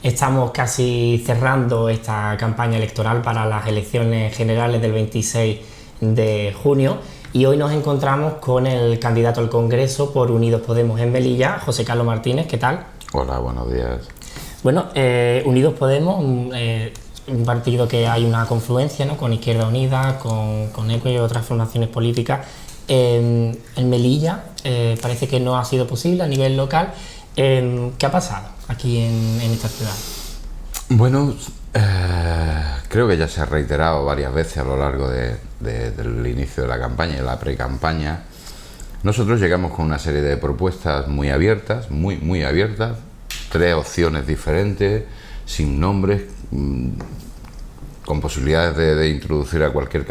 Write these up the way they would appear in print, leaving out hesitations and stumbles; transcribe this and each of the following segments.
Estamos casi cerrando esta campaña electoral para las elecciones generales del 26 de junio y hoy nos encontramos con el candidato al Congreso por Unidos Podemos en Melilla, José Carlos Martínez. ¿Qué tal? Hola, buenos días. Bueno, Unidos Podemos, un partido que hay una confluencia, ¿no?, con Izquierda Unida, con ECO y otras formaciones políticas. En Melilla parece que no ha sido posible a nivel local. ¿Qué ha pasado aquí en esta ciudad? Bueno, creo que ya se ha reiterado varias veces a lo largo del inicio de la campaña y de la pre-campaña. Nosotros llegamos con una serie de propuestas muy abiertas, muy abiertas, 3 opciones diferentes, sin nombres, con posibilidades de introducir a cualquier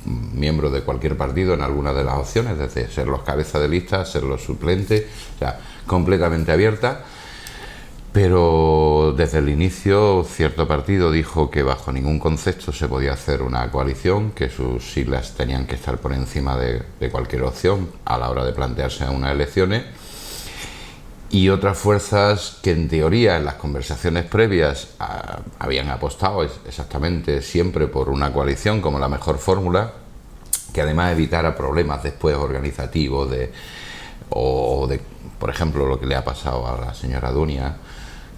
miembro de cualquier partido en alguna de las opciones, desde ser los cabezas de lista, ser los suplentes, o sea, completamente abierta. Pero desde el inicio cierto partido dijo que bajo ningún concepto se podía hacer una coalición, que sus siglas tenían que estar por encima de cualquier opción a la hora de plantearse unas elecciones, y otras fuerzas que en teoría en las conversaciones previas habían apostado exactamente siempre por una coalición como la mejor fórmula, que además evitara problemas después organizativos o de, por ejemplo, lo que le ha pasado a la señora Dunia,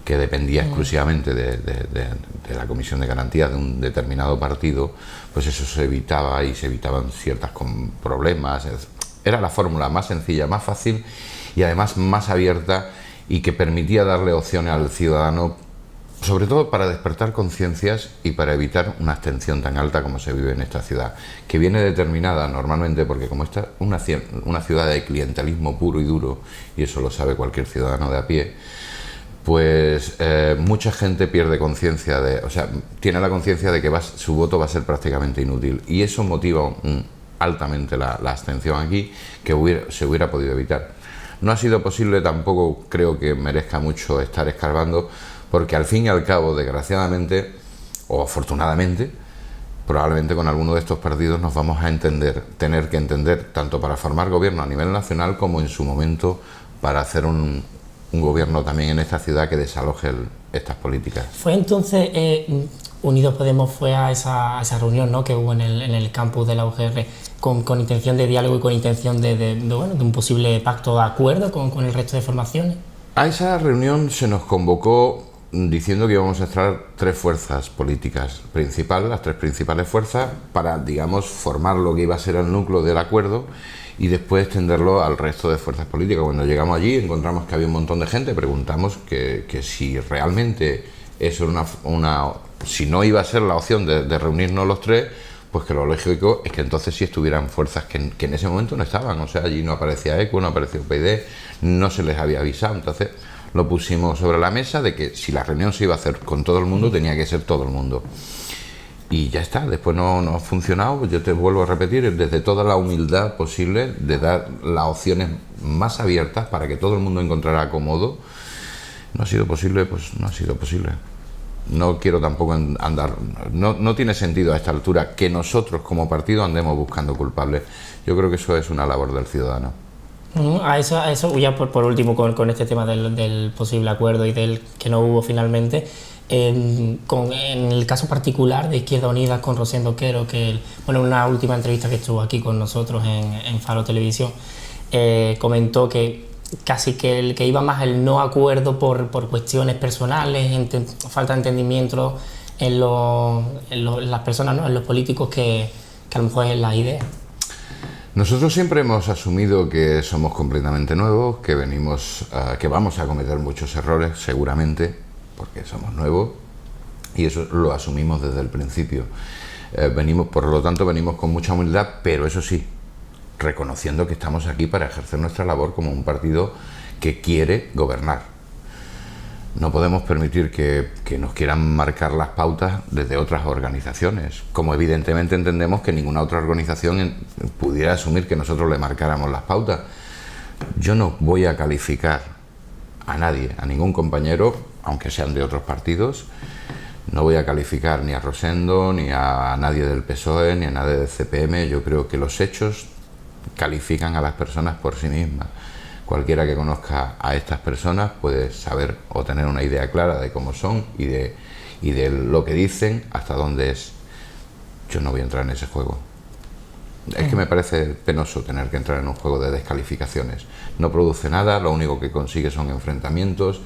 que dependía exclusivamente de la Comisión de Garantías de un determinado partido, pues eso se evitaba y se evitaban ciertos problemas. Era la fórmula más sencilla, más fácil y además más abierta, y que permitía darle opciones al ciudadano, sobre todo para despertar conciencias y para evitar una abstención tan alta como se vive en esta ciudad, que viene determinada normalmente porque como esta una ciudad de clientelismo puro y duro, y eso lo sabe cualquier ciudadano de a pie, pues mucha gente pierde conciencia tiene la conciencia de que su voto va a ser prácticamente inútil, y eso motiva altamente la abstención aquí, que se hubiera podido evitar. No ha sido posible, tampoco creo que merezca mucho estar escarbando, porque al fin y al cabo, desgraciadamente o afortunadamente, probablemente con alguno de estos partidos nos vamos a tener que entender, tanto para formar gobierno a nivel nacional como en su momento para hacer un gobierno también en esta ciudad que desaloje estas políticas. Fue entonces Unidos Podemos fue a esa reunión, ¿no?, que hubo en el campus de la UGR con intención de diálogo y con intención de un posible pacto de acuerdo con el resto de formaciones. A esa reunión se nos convocó diciendo que íbamos a extraer 3 fuerzas políticas principales, las 3 principales fuerzas, para, digamos, formar lo que iba a ser el núcleo del acuerdo y después extenderlo al resto de fuerzas políticas. Cuando llegamos allí encontramos que había un montón de gente, preguntamos que si realmente eso era si no iba a ser la opción de reunirnos los 3, pues que lo lógico es que entonces sí estuvieran fuerzas que en ese momento no estaban. O sea, allí no aparecía ECO, no aparecía UPyD, no se les había avisado. Entonces lo pusimos sobre la mesa de que si la reunión se iba a hacer con todo el mundo, tenía que ser todo el mundo. Y ya está, después no ha funcionado. Pues yo te vuelvo a repetir, desde toda la humildad posible, de dar las opciones más abiertas para que todo el mundo encontrara acomodo. No ha sido posible, pues no ha sido posible. No quiero tampoco andar, no tiene sentido a esta altura que nosotros como partido andemos buscando culpables. Yo creo que eso es una labor del ciudadano. A eso ya por último con este tema del posible acuerdo y del que no hubo finalmente, en el caso particular de Izquierda Unida con Rosendo Quero, que en una última entrevista que estuvo aquí con nosotros en Faro Televisión, comentó que casi que el que iba más el no acuerdo por cuestiones personales, falta de entendimiento en las personas, ¿no?, en los políticos, que a lo mejor es la idea. Nosotros siempre hemos asumido que somos completamente nuevos, que vamos a cometer muchos errores seguramente, porque somos nuevos, y eso lo asumimos desde el principio. Por lo tanto venimos con mucha humildad, pero eso sí, reconociendo que estamos aquí para ejercer nuestra labor como un partido que quiere gobernar. No podemos permitir que nos quieran marcar las pautas desde otras organizaciones, como evidentemente entendemos que ninguna otra organización pudiera asumir que nosotros le marcáramos las pautas. Yo no voy a calificar a nadie, a ningún compañero, aunque sean de otros partidos. No voy a calificar ni a Rosendo, ni a nadie del PSOE, ni a nadie del CPM. Yo creo que los hechos califican a las personas por sí mismas. Cualquiera que conozca a estas personas puede saber o tener una idea clara de cómo son y de lo que dicen hasta dónde es. Yo no voy a entrar en ese juego. Es que me parece penoso tener que entrar en un juego de descalificaciones. No produce nada, lo único que consigue son enfrentamientos.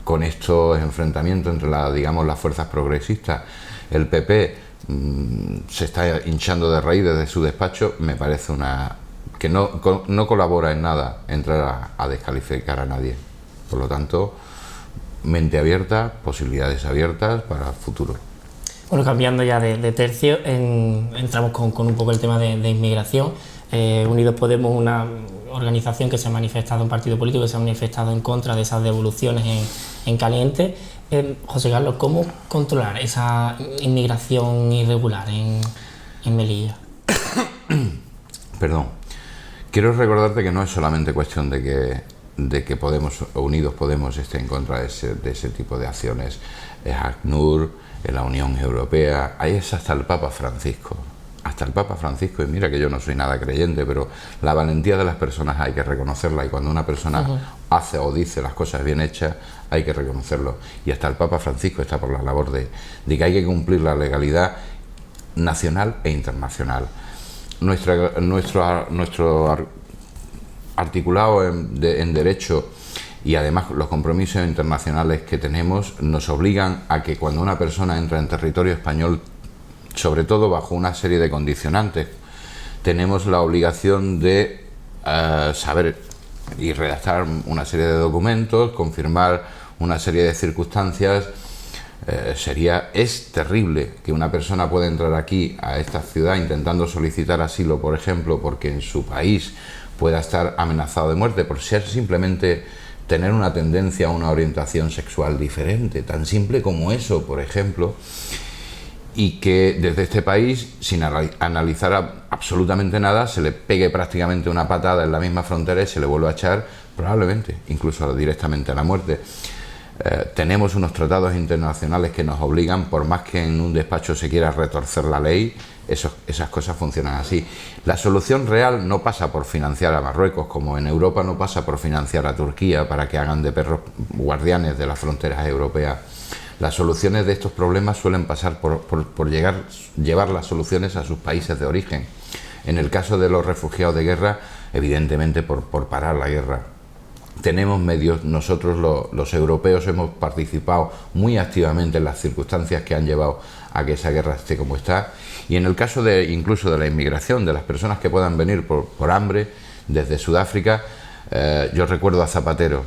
Con estos enfrentamientos entre las fuerzas progresistas, el PP se está hinchando de raíz desde su despacho. Me parece que no colabora en nada entrar a descalificar a nadie. Por lo tanto, mente abierta, posibilidades abiertas para el futuro. Bueno, cambiando ya de tercio, entramos con un poco el tema de inmigración. Unidos Podemos, una organización que se ha manifestado, un partido político que se ha manifestado en contra de esas devoluciones en caliente. José Carlos, ¿cómo controlar esa inmigración irregular en Melilla? Perdón. Quiero recordarte que no es solamente cuestión de que Unidos Podemos esté en contra de ese tipo de acciones. Es ACNUR, es la Unión Europea, ahí es hasta el Papa Francisco. Hasta el Papa Francisco, y mira que yo no soy nada creyente, pero la valentía de las personas hay que reconocerla, y cuando una persona hace o dice las cosas bien hechas, hay que reconocerlo. Y hasta el Papa Francisco está por la labor de que hay que cumplir la legalidad nacional e internacional. Nuestro articulado en derecho y además los compromisos internacionales que tenemos nos obligan a que cuando una persona entra en territorio español, sobre todo bajo una serie de condicionantes, tenemos la obligación de saber y redactar una serie de documentos, confirmar una serie de circunstancias. Es terrible que una persona pueda entrar aquí a esta ciudad intentando solicitar asilo, por ejemplo, porque en su país pueda estar amenazado de muerte por ser simplemente tener una tendencia a una orientación sexual diferente, tan simple como eso, por ejemplo, y que desde este país, sin analizar absolutamente nada, se le pegue prácticamente una patada en la misma frontera y se le vuelva a echar, probablemente, incluso directamente a la muerte. Tenemos unos tratados internacionales que nos obligan, por más que en un despacho se quiera retorcer la ley, esas cosas funcionan así. La solución real no pasa por financiar a Marruecos, como en Europa no pasa por financiar a Turquía para que hagan de perros guardianes de las fronteras europeas. Las soluciones de estos problemas suelen pasar por llevar las soluciones a sus países de origen. En el caso de los refugiados de guerra, evidentemente por parar la guerra. Tenemos medios, nosotros los europeos hemos participado muy activamente en las circunstancias que han llevado a que esa guerra esté como está, y en el caso incluso de la inmigración, de las personas que puedan venir por hambre desde Sudáfrica, yo recuerdo a Zapatero.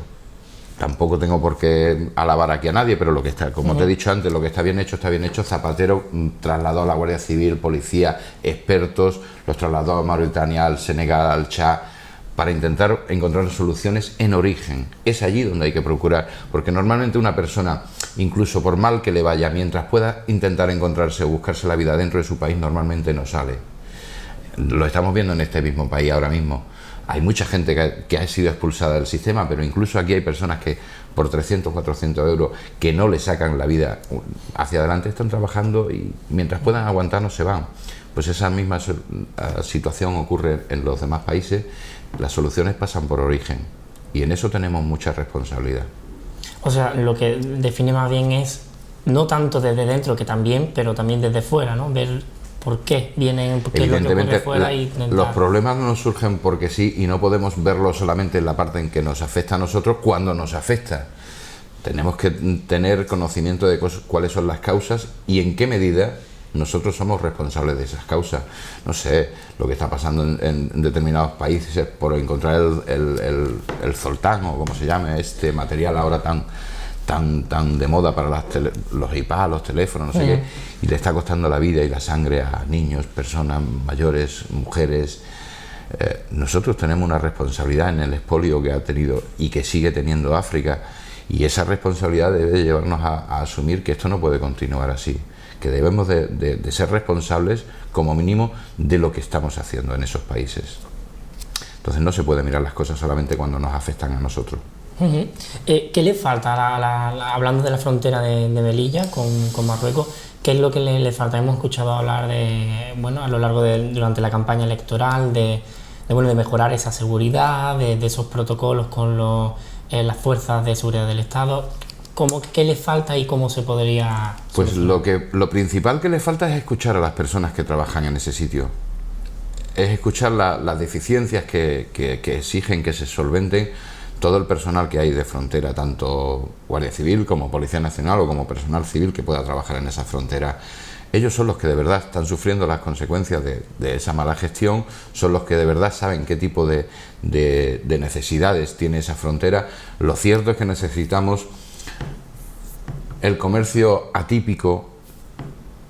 Tampoco tengo por qué alabar aquí a nadie, pero lo que está, como te he dicho antes, lo que está bien hecho está bien hecho. Zapatero trasladó a la Guardia Civil, policía, expertos, los trasladó a Mauritania, al Senegal, al Chad, para intentar encontrar soluciones en origen. Es allí donde hay que procurar, porque normalmente una persona, incluso por mal que le vaya, mientras pueda intentar encontrarse o buscarse la vida dentro de su país, normalmente no sale. Lo estamos viendo en este mismo país ahora mismo. Hay mucha gente que ha sido expulsada del sistema, pero incluso aquí hay personas que por 300, 400 euros que no le sacan la vida hacia adelante están trabajando y mientras puedan aguantarnos se van. Pues esa misma situación ocurre en los demás países. Las soluciones pasan por origen y en eso tenemos mucha responsabilidad. O sea, lo que define más bien es no tanto desde dentro, que también, pero también desde fuera, ¿no? Ver por qué vienen, qué es lo que ocurre fuera y intentar... Los problemas no surgen porque sí y no podemos verlo solamente en la parte en que nos afecta a nosotros cuando nos afecta. Tenemos que tener conocimiento de cuáles son las causas y en qué medida nosotros somos responsables de esas causas. No sé, lo que está pasando en determinados países por encontrar el zoltán o como se llame, este material ahora tan de moda para los iPads, los teléfonos, no sé qué, y le está costando la vida y la sangre a niños, personas mayores, mujeres. Nosotros tenemos una responsabilidad en el expolio que ha tenido y que sigue teniendo África, y esa responsabilidad debe llevarnos a asumir que esto no puede continuar así, que debemos de ser responsables como mínimo de lo que estamos haciendo en esos países. Entonces no se puede mirar las cosas solamente cuando nos afectan a nosotros. ¿Qué le falta, hablando de la frontera de Melilla con Marruecos, qué es lo que le falta? Hemos escuchado hablar de, bueno, a lo largo durante la campaña electoral de de mejorar esa seguridad, de esos protocolos con las fuerzas de seguridad del Estado. ¿Qué le falta y cómo se podría Pues solucionar? lo principal que le falta es escuchar a las personas que trabajan en ese sitio. Es escuchar las deficiencias que exigen que se solventen todo el personal que hay de frontera, tanto Guardia Civil como Policía Nacional o como personal civil que pueda trabajar en esa frontera. Ellos son los que de verdad están sufriendo las consecuencias de esa mala gestión, son los que de verdad saben qué tipo de necesidades tiene esa frontera. Lo cierto es que necesitamos el comercio atípico,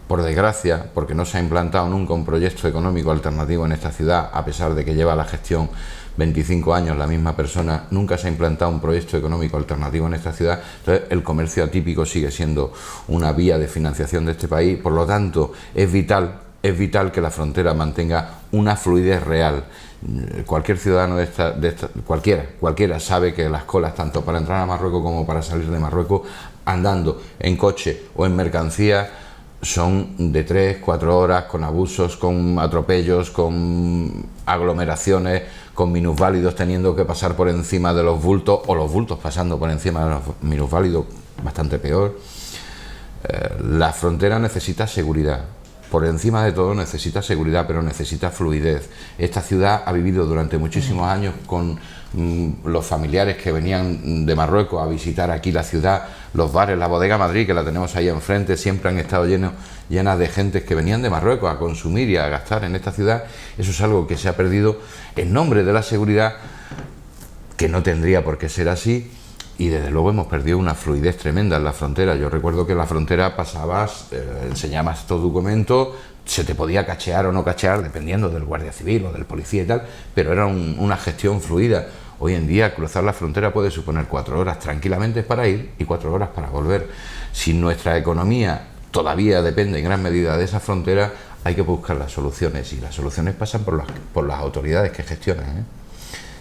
por desgracia, porque no se ha implantado nunca un proyecto económico alternativo en esta ciudad, a pesar de que lleva la gestión 25 años la misma persona, nunca se ha implantado un proyecto económico alternativo en esta ciudad. Entonces el comercio atípico sigue siendo una vía de financiación de este país. Por lo tanto, es vital que la frontera mantenga una fluidez real. Cualquier ciudadano cualquiera sabe que las colas, tanto para entrar a Marruecos como para salir de Marruecos, andando en coche o en mercancía, son de 3-4 horas, con abusos, con atropellos, con aglomeraciones, con minusválidos teniendo que pasar por encima de los bultos, o los bultos pasando por encima de los minusválidos, bastante peor. La frontera necesita seguridad. Por encima de todo necesita seguridad, pero necesita fluidez. Esta ciudad ha vivido durante muchísimos años con los familiares que venían de Marruecos a visitar aquí la ciudad, los bares, la Bodega Madrid, que la tenemos ahí enfrente, siempre han estado llenas de gentes que venían de Marruecos a consumir y a gastar en esta ciudad. Eso es algo que se ha perdido en nombre de la seguridad, que no tendría por qué ser así. Y desde luego hemos perdido una fluidez tremenda en la frontera. Yo recuerdo que en la frontera pasabas, enseñabas estos documentos, se te podía cachear o no cachear dependiendo del guardia civil o del policía y tal, pero era una gestión fluida. Hoy en día cruzar la frontera puede suponer 4 horas tranquilamente para ir y 4 horas para volver. Si nuestra economía todavía depende en gran medida de esa frontera, hay que buscar las soluciones, y las soluciones pasan por las autoridades que gestionan,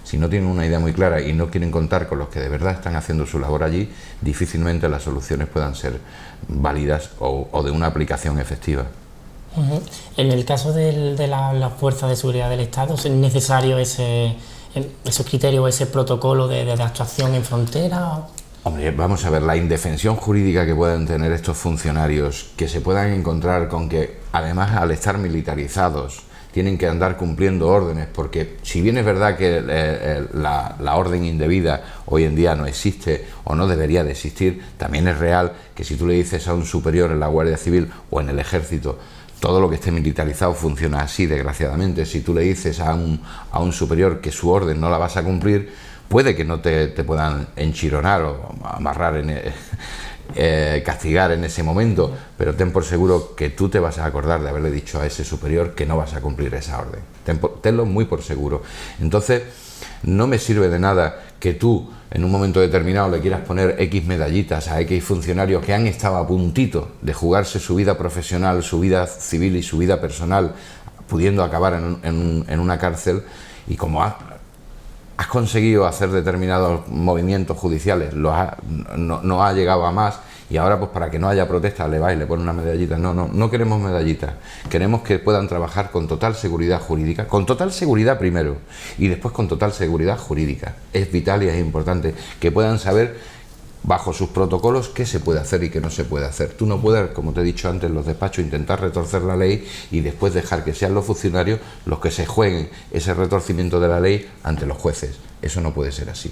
Si no tienen una idea muy clara y no quieren contar con los que de verdad están haciendo su labor allí, difícilmente las soluciones puedan ser válidas o de una aplicación efectiva. En el caso de la fuerza de seguridad del Estado, ¿es necesario esos criterios, ese protocolo de actuación en frontera? Hombre, vamos a ver, la indefensión jurídica que pueden tener estos funcionarios, que se puedan encontrar con que, además, al estar militarizados, tienen que andar cumpliendo órdenes, porque si bien es verdad que la orden indebida hoy en día no existe o no debería de existir, también es real que si tú le dices a un superior en la Guardia Civil o en el Ejército, todo lo que esté militarizado funciona así, desgraciadamente. Si tú le dices a un superior que su orden no la vas a cumplir, puede que no te puedan enchironar o amarrar castigar en ese momento, pero ten por seguro que tú te vas a acordar de haberle dicho a ese superior que no vas a cumplir esa orden. Tenlo muy por seguro. Entonces, no me sirve de nada que tú en un momento determinado le quieras poner X medallitas a X funcionarios que han estado a puntito de jugarse su vida profesional, su vida civil y su vida personal, pudiendo acabar en una cárcel, y como has conseguido hacer determinados movimientos judiciales, no ha llegado a más, y ahora pues para que no haya protesta le va y le pone una medallita. No queremos medallitas, queremos que puedan trabajar con total seguridad jurídica, con total seguridad primero y después con total seguridad jurídica. Es vital y es importante que puedan saber bajo sus protocolos qué se puede hacer y qué no se puede hacer. Tú no puedes, como te he dicho antes, en los despachos intentar retorcer la ley y después dejar que sean los funcionarios los que se jueguen ese retorcimiento de la ley ante los jueces. Eso no puede ser así.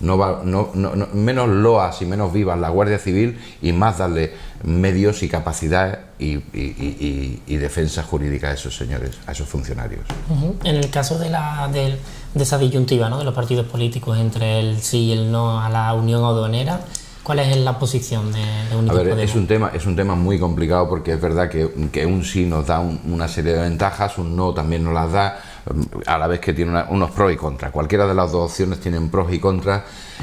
Menos loas y menos vivas la Guardia Civil, y más darle medios y capacidad y defensa jurídica a esos señores, a esos funcionarios. En el caso de esa disyuntiva, ¿no?, de los partidos políticos entre el sí y el no a la unión aduanera, ¿cuál es la posición de Unidos Podemos? Es un tema muy complicado, porque es verdad que un sí nos da una serie de ventajas, un no también nos las da, a la vez que tiene unos pros y contras. Cualquiera de las dos opciones tienen pros y contras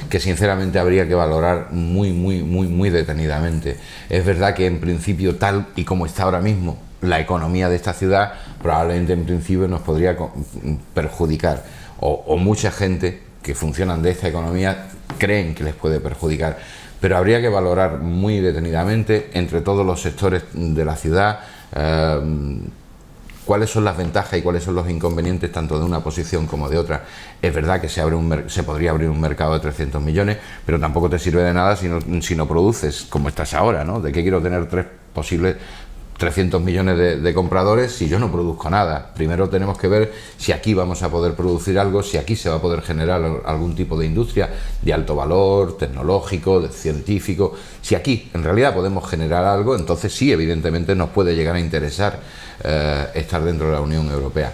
que sinceramente habría que valorar muy detenidamente. Es verdad que en principio, tal y como está ahora mismo la economía de esta ciudad, probablemente en principio nos podría perjudicar, o mucha gente que funcionan de esta economía creen que les puede perjudicar, pero habría que valorar muy detenidamente entre todos los sectores de la ciudad cuáles son las ventajas y cuáles son los inconvenientes tanto de una posición como de otra. Es verdad que se podría abrir un mercado de 300 millones, pero tampoco te sirve de nada si no produces como estás ahora, ¿no? ¿De qué quiero tener posibles 300 millones de compradores si yo no produzco nada? Primero tenemos que ver si aquí vamos a poder producir algo, si aquí se va a poder generar algún tipo de industria de alto valor, tecnológico, científico. Si aquí en realidad podemos generar algo, entonces sí, evidentemente nos puede llegar a interesar estar dentro de la Unión Europea.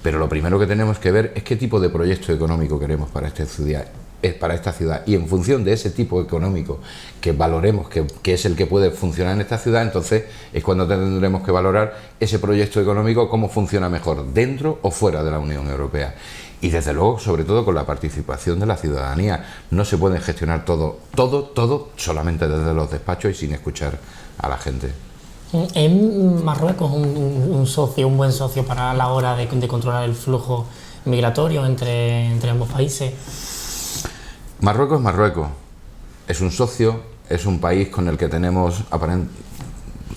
Pero lo primero que tenemos que ver es qué tipo de proyecto económico queremos para esta ciudad, y en función de ese tipo económico que valoremos que es el que puede funcionar en esta ciudad, entonces es cuando tendremos que valorar ese proyecto económico, cómo funciona mejor dentro o fuera de la Unión Europea. Y desde luego, sobre todo con la participación de la ciudadanía. No se puede gestionar todo solamente desde los despachos y sin escuchar a la gente. ¿Es Marruecos un buen socio para la hora de controlar el flujo migratorio entre ambos países? Marruecos es Marruecos. Es un socio, es un país con el que tenemos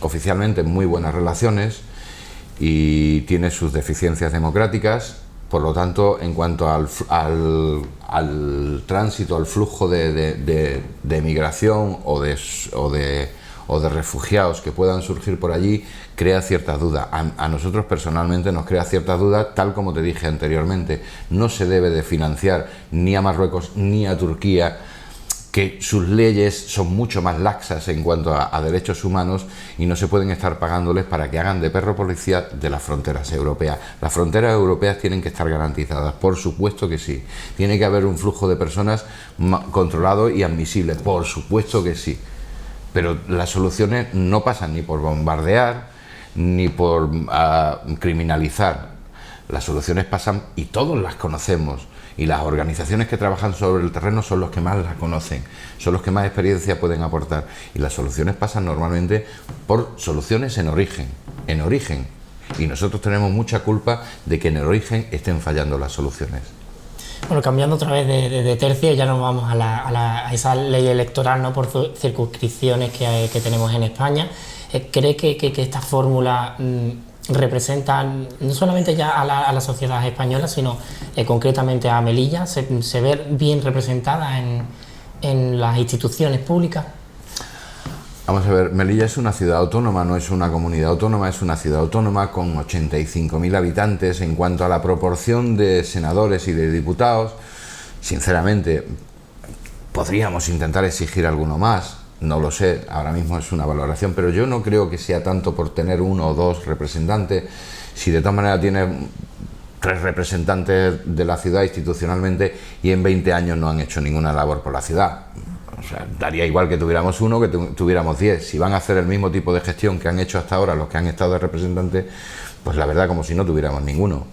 oficialmente muy buenas relaciones y tiene sus deficiencias democráticas. Por lo tanto, en cuanto al tránsito, al flujo de migración o de refugiados que puedan surgir por allí, crea ciertas dudas. A nosotros personalmente nos crea ciertas dudas, tal como te dije anteriormente. No se debe de financiar ni a Marruecos ni a Turquía, que sus leyes son mucho más laxas en cuanto a derechos humanos, y no se pueden estar pagándoles para que hagan de perro policía de las fronteras europeas. Las fronteras europeas tienen que estar garantizadas, por supuesto que sí. Tiene que haber un flujo de personas controlado y admisible, por supuesto que sí. Pero las soluciones no pasan ni por bombardear ni por criminalizar. Las soluciones pasan, y todos las conocemos, y las organizaciones que trabajan sobre el terreno son los que más las conocen, son los que más experiencia pueden aportar, y las soluciones pasan normalmente por soluciones en origen, y nosotros tenemos mucha culpa de que en el origen estén fallando las soluciones. Bueno, cambiando otra vez de tercio, ya nos vamos a esa ley electoral, ¿no?, por circunscripciones que tenemos en España. ¿Cree que esta fórmula representa no solamente ya a la sociedad española, sino concretamente a Melilla? ¿Se ve bien representada en las instituciones públicas? Vamos a ver, Melilla es una ciudad autónoma, no es una comunidad autónoma, es una ciudad autónoma con 85.000 habitantes. En cuanto a la proporción de senadores y de diputados, sinceramente, podríamos intentar exigir alguno más, no lo sé, ahora mismo es una valoración, pero yo no creo que sea tanto por tener uno o dos representantes. Si de todas maneras tiene 3 representantes de la ciudad institucionalmente y en 20 años no han hecho ninguna labor por la ciudad, o sea, daría igual que tuviéramos uno que tuviéramos 10. Si van a hacer el mismo tipo de gestión que han hecho hasta ahora los que han estado de representantes, pues la verdad, como si no tuviéramos ninguno.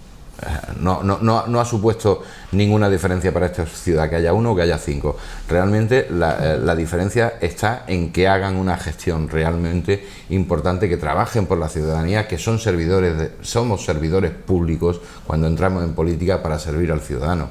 No ha supuesto ninguna diferencia para esta ciudad que haya uno o que haya 5. Realmente la diferencia está en que hagan una gestión realmente importante, que trabajen por la ciudadanía, que somos servidores públicos cuando entramos en política para servir al ciudadano.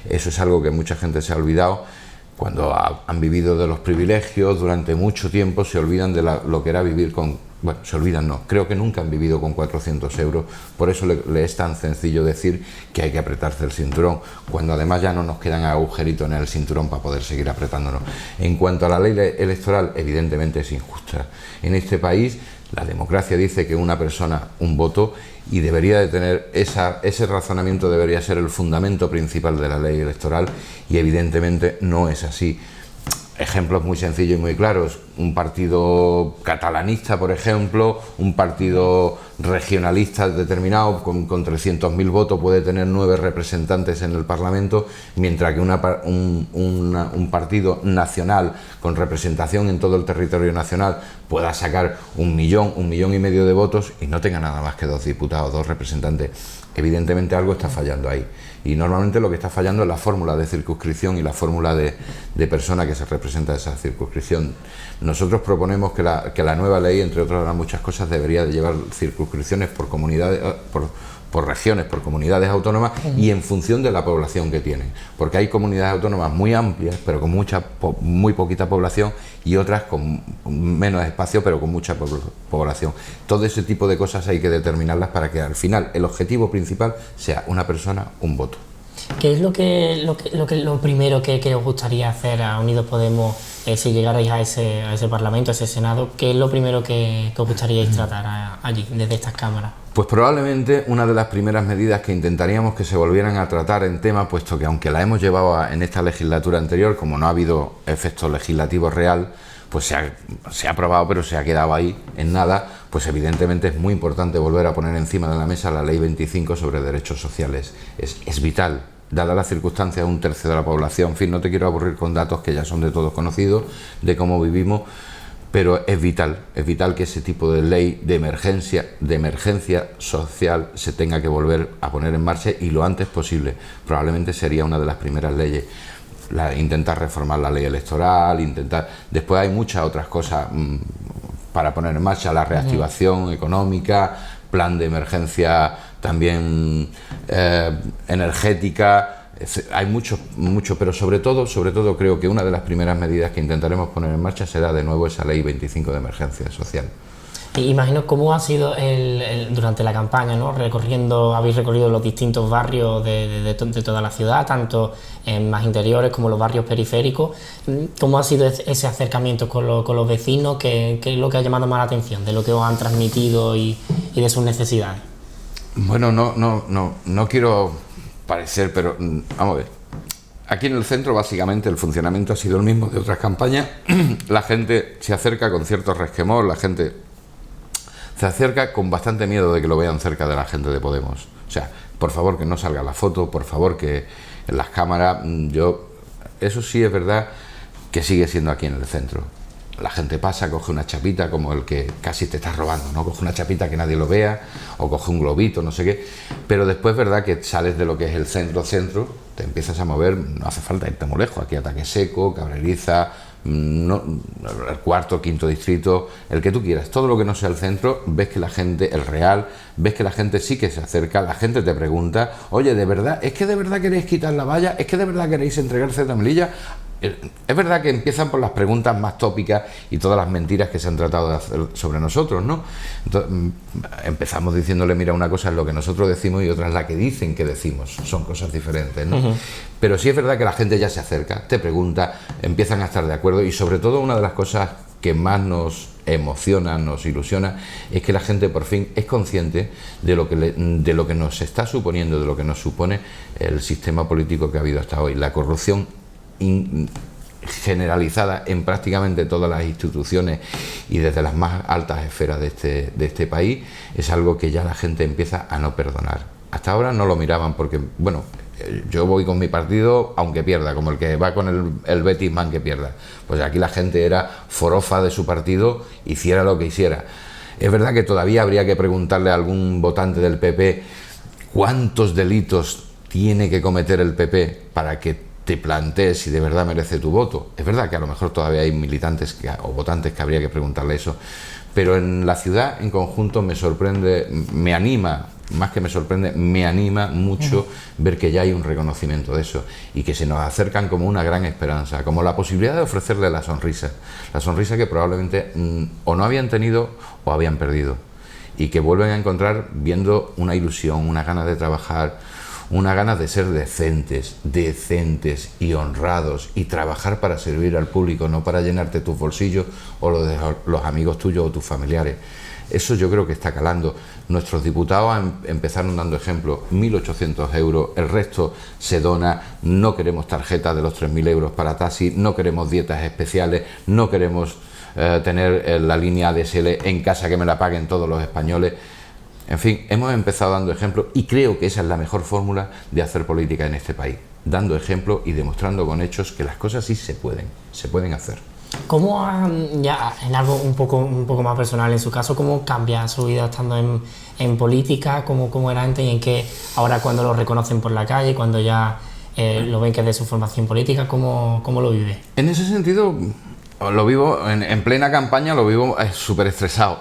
Eso es algo que mucha gente se ha olvidado. Cuando han vivido de los privilegios durante mucho tiempo, se olvidan de lo que era vivir con... Bueno, se olvidan, no, creo que nunca han vivido con 400 euros, por eso le es tan sencillo decir que hay que apretarse el cinturón, cuando además ya no nos quedan agujeritos en el cinturón para poder seguir apretándonos. En cuanto a la ley electoral, evidentemente es injusta. En este país, la democracia dice que una persona, un voto, y debería de tener ese razonamiento, debería ser el fundamento principal de la ley electoral, y evidentemente no es así. Ejemplos muy sencillos y muy claros: un partido catalanista, por ejemplo, un partido regionalista determinado con 300.000 votos puede tener 9 representantes en el Parlamento, mientras que un partido nacional con representación en todo el territorio nacional pueda sacar 1 millón, 1,5 millones de votos y no tenga nada más que 2 diputados, 2 representantes. Evidentemente algo está fallando ahí, y normalmente lo que está fallando es la fórmula de circunscripción y la fórmula de persona que se representa esa circunscripción. Nosotros proponemos que la nueva ley, entre otras muchas cosas, debería de llevar circunscripciones por comunidades, por regiones, por comunidades autónomas y en función de la población que tienen, porque hay comunidades autónomas muy amplias pero con muy poquita población y otras con menos espacio pero con mucha población. Todo ese tipo de cosas hay que determinarlas para que al final el objetivo principal sea una persona, un voto. ¿Qué es lo primero que os gustaría hacer a Unidos Podemos si llegarais a ese Parlamento, a ese Senado? ¿Qué es lo primero que os gustaría tratar allí, desde estas cámaras? Pues probablemente una de las primeras medidas que intentaríamos que se volvieran a tratar en tema, puesto que aunque la hemos llevado en esta legislatura anterior, como no ha habido efecto legislativo real, pues se ha aprobado pero se ha quedado ahí en nada, pues evidentemente es muy importante volver a poner encima de la mesa la Ley 25 sobre derechos sociales. Es vital, dada las circunstancias, un tercio de la población, en fin, no te quiero aburrir con datos que ya son de todos conocidos, de cómo vivimos, pero es vital que ese tipo de ley de emergencia social se tenga que volver a poner en marcha y lo antes posible. Probablemente sería una de las primeras leyes. Intentar reformar la ley electoral, después hay muchas otras cosas para poner en marcha, la reactivación económica, plan de emergencia también energética. Hay mucho, pero sobre todo creo que una de las primeras medidas que intentaremos poner en marcha será de nuevo esa ley 25 de emergencia social. Imagino cómo ha sido durante la campaña, ¿no? Habéis recorrido los distintos barrios de toda la ciudad, tanto en más interiores como los barrios periféricos. ¿Cómo ha sido ese acercamiento con los vecinos? ¿Qué es lo que ha llamado más la atención de lo que os han transmitido y de sus necesidades? Bueno, no quiero parecer, pero vamos a ver. Aquí en el centro básicamente el funcionamiento ha sido el mismo de otras campañas. La gente se acerca con cierto resquemor, la gente se acerca con bastante miedo de que lo vean cerca de la gente de Podemos. O sea, por favor que no salga la foto, por favor que en las cámaras, eso sí es verdad que sigue siendo aquí en el centro. La gente pasa, coge una chapita como el que casi te está robando, ¿no? Coge una chapita que nadie lo vea o coge un globito, no sé qué, pero después es verdad que sales de lo que es el centro, te empiezas a mover, no hace falta irte muy lejos, aquí Ataque Seco, Cabreriza, el cuarto, quinto distrito, el que tú quieras, todo lo que no sea el centro, ves que la gente, el Real, ves que la gente sí que se acerca, la gente te pregunta, oye, ¿de verdad? ¿Es que de verdad queréis quitar la valla? ¿Es que de verdad queréis entregar Z Melilla? Es verdad que empiezan por las preguntas más tópicas y todas las mentiras que se han tratado de hacer sobre nosotros, ¿no? Entonces, empezamos diciéndole, mira, una cosa es lo que nosotros decimos y otra es la que dicen que decimos, son cosas diferentes, ¿no? Pero sí es verdad que la gente ya se acerca, te pregunta, empiezan a estar de acuerdo y sobre todo una de las cosas que más nos emociona, nos ilusiona, es que la gente por fin es consciente de lo que nos está suponiendo, de lo que nos supone el sistema político que ha habido hasta hoy, la corrupción generalizada en prácticamente todas las instituciones y desde las más altas esferas de este país, es algo que ya la gente empieza a no perdonar. Hasta ahora no lo miraban porque, bueno, yo voy con mi partido aunque pierda, como el que va con el Betis man que pierda. Pues aquí la gente era forofa de su partido, hiciera lo que hiciera. Es verdad que todavía habría que preguntarle a algún votante del PP cuántos delitos tiene que cometer el PP para que te plantees si de verdad merece tu voto. Es verdad que a lo mejor todavía hay militantes o votantes que habría que preguntarle eso, pero en la ciudad en conjunto me sorprende, me anima, más que me sorprende, me anima mucho ver que ya hay un reconocimiento de eso y que se nos acercan como una gran esperanza, como la posibilidad de ofrecerle la sonrisa que probablemente o no habían tenido o habían perdido y que vuelven a encontrar viendo una ilusión, una ganas de trabajar, una ganas de ser decentes y honrados y trabajar para servir al público, no para llenarte tus bolsillos o los de los amigos tuyos o tus familiares. Eso yo creo que está calando. Nuestros diputados empezaron dando ejemplo, 1.800 euros, el resto se dona, no queremos tarjetas de los 3.000 euros para taxi, no queremos dietas especiales, no queremos tener la línea ADSL en casa que me la paguen todos los españoles. En fin, hemos empezado dando ejemplo y creo que esa es la mejor fórmula de hacer política en este país, dando ejemplo y demostrando con hechos que las cosas sí se pueden hacer. ¿Cómo, ya en algo un poco más personal en su caso, cómo cambia su vida estando en política, cómo era antes y en qué ahora cuando lo reconocen por la calle, cuando ya lo ven que es de su formación política, cómo lo vive? En ese sentido, Lo vivo en plena campaña, lo vivo súper estresado.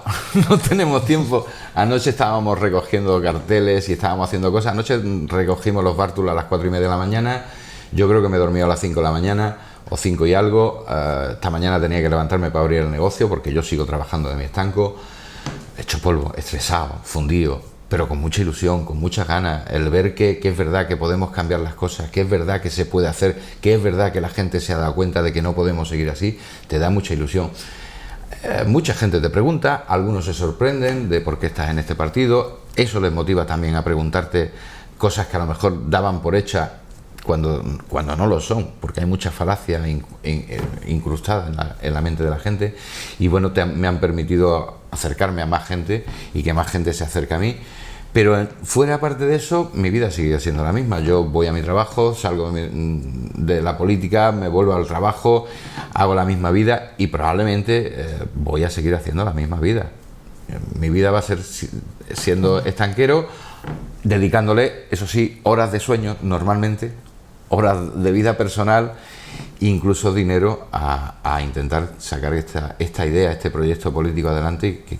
No tenemos tiempo. Anoche estábamos recogiendo carteles y estábamos haciendo cosas. Anoche recogimos los bártulos a las 4:30 de la mañana. Yo creo que me he dormido a las 5 de la mañana o 5 y algo. Esta mañana tenía que levantarme para abrir el negocio porque yo sigo trabajando de mi estanco. Hecho polvo, estresado, fundido, pero con mucha ilusión, con muchas ganas. El ver que es verdad que podemos cambiar las cosas, que es verdad que se puede hacer, que es verdad que la gente se ha dado cuenta de que no podemos seguir así, te da mucha ilusión. Mucha gente te pregunta, algunos se sorprenden de por qué estás en este partido. Eso les motiva también a preguntarte cosas que a lo mejor daban por hechas cuando no lo son, porque hay muchas falacias incrustadas en la mente de la gente. Y bueno, me han permitido acercarme a más gente y que más gente se acerque a mí. Pero fuera parte de eso, mi vida sigue siendo la misma. Yo voy a mi trabajo, salgo de la política, me vuelvo al trabajo, hago la misma vida y probablemente voy a seguir haciendo la misma vida. Mi vida va a ser siendo estanquero, dedicándole, eso sí, horas de sueño normalmente, horas de vida personal, incluso dinero a intentar sacar esta idea, este proyecto político adelante y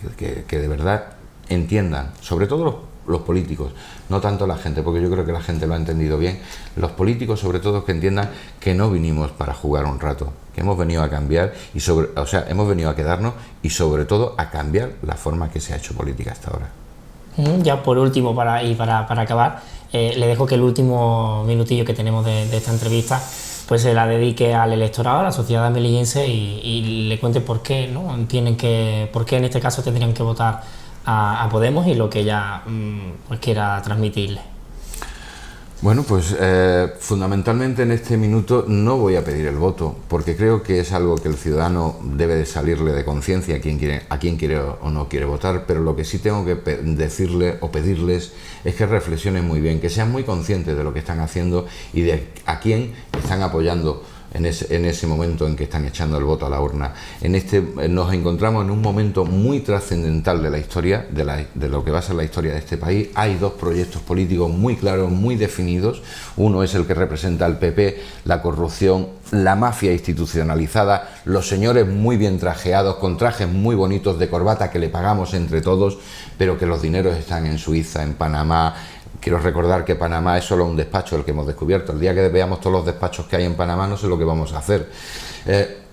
que de verdad entiendan, sobre todo los políticos, no tanto la gente, porque yo creo que la gente lo ha entendido bien, los políticos sobre todo que entiendan que no vinimos para jugar un rato, que hemos venido a cambiar, hemos venido a quedarnos y sobre todo a cambiar la forma que se ha hecho política hasta ahora. Ya por último, para acabar, le dejo que el último minutillo que tenemos de esta entrevista pues se la dedique al electorado, a la sociedad melillense y le cuente por qué, ¿no? Por qué en este caso tendrían que votar a Podemos y lo que ella pues quiera transmitirle. Bueno, pues fundamentalmente en este minuto no voy a pedir el voto, porque creo que es algo que el ciudadano debe de salirle de conciencia a quien quiere o no quiere votar, pero lo que sí tengo que decirle o pedirles es que reflexionen muy bien, que sean muy conscientes de lo que están haciendo y de a quién están apoyando en ese momento en que están echando el voto a la urna. Nos encontramos en un momento muy trascendental de la historia, de lo que va a ser la historia de este país. Hay dos proyectos políticos muy claros, muy definidos. Uno es el que representa al PP, la corrupción, la mafia institucionalizada, los señores muy bien trajeados, con trajes muy bonitos de corbata que le pagamos entre todos, pero que los dineros están en Suiza, en Panamá. Quiero recordar que Panamá es solo un despacho el que hemos descubierto. El día que veamos todos los despachos que hay en Panamá no sé lo que vamos a hacer.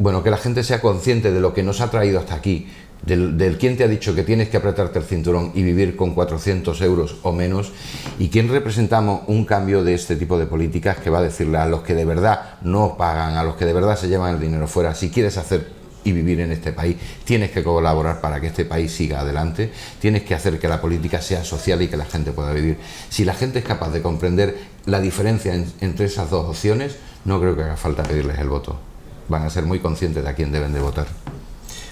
Bueno, que la gente sea consciente de lo que nos ha traído hasta aquí, del quién te ha dicho que tienes que apretarte el cinturón y vivir con 400 euros o menos, y quién representamos un cambio de este tipo de políticas que va a decirle a los que de verdad no pagan, a los que de verdad se llevan el dinero fuera, si quieres hacer y vivir en este país, tienes que colaborar para que este país siga adelante, tienes que hacer que la política sea social y que la gente pueda vivir. Si la gente es capaz de comprender la diferencia entre esas dos opciones, no creo que haga falta pedirles el voto. Van a ser muy conscientes de a quién deben de votar.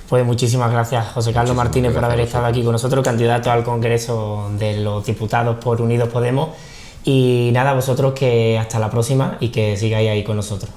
Pues muchísimas gracias, José Carlos Martínez, por haber estado aquí con nosotros, candidato al Congreso de los Diputados por Unidos Podemos. Y nada, vosotros que hasta la próxima y que sigáis ahí con nosotros.